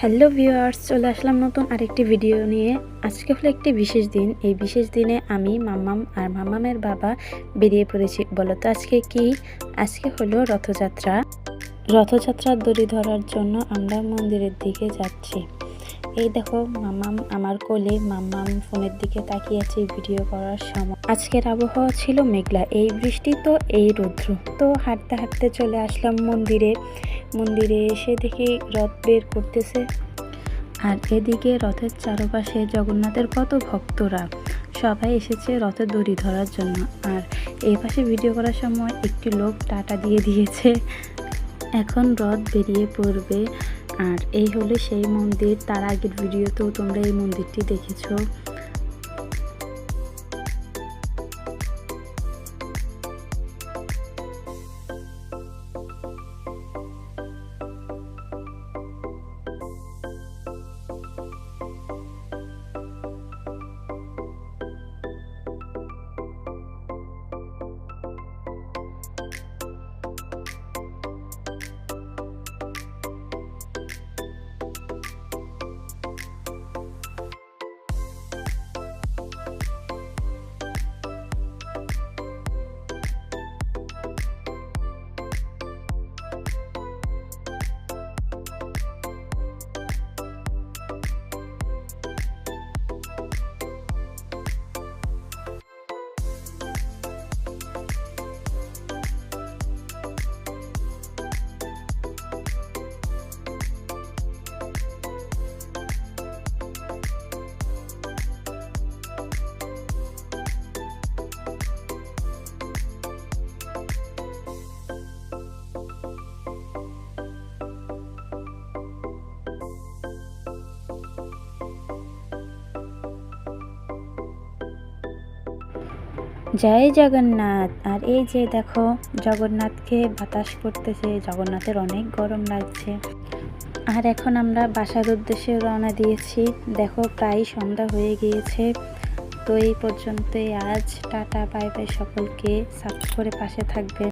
Hello viewers, চলে আসলাম নতুন আরেকটি ভিডিও নিয়ে। আজকে হলো একটি বিশেষ দিন। এই বিশেষ দিনে আমি মাম্মাম আর মাম্মামের বাবা বেরিয়ে পড়েছি। বলো তো আজকে কি? আজকে হলো রথযাত্রা। রথযাত্রার দড়ি ধরার জন্য আমরা মন্দিরের দিকে যাচ্ছি। এই দেখো মাম্মাম আমার কোলে, মাম্মাম ফোনের দিকে তাকিয়ে আছে ভিডিও করার সময়। আজকের আবহাওয়া ছিল মেঘলা, এই বৃষ্টি তো এই রৌদ্র। তো হাঁটতে হাঁটতে চলে আসলাম মন্দিরে। মন্দিরে এসে দেখি রথ বের করতেছে, আর এদিকে রথের চারপাশে জগন্নাথের কত ভক্তরা সবাই এসেছে রথের দড়ি ধরার জন্য। আর এই পাশে ভিডিও করার সময় একটি লোক টাটা দিয়ে দিয়েছে। এখন রথ বেরিয়ে পড়বে। আর এই হলো সেই মন্দির। তার আগের ভিডিওতেও তোমরা এই মন্দিরটি দেখেছো। জয় জগন্নাথ। আর এই যে দেখো জগন্নাথকে বাতাস করতেছে, জগন্নাথের অনেক গরম লাগছে। আর এখন আমরা বাসার উদ্দেশ্যে রওনা দিয়েছি। দেখো প্রায় সন্ধ্যা হয়ে গিয়েছে। তো এই পর্যন্তই আজ। টাটা, বাই বাই সকলকে। সাবস্ক্রাইব করে পাশে থাকবে।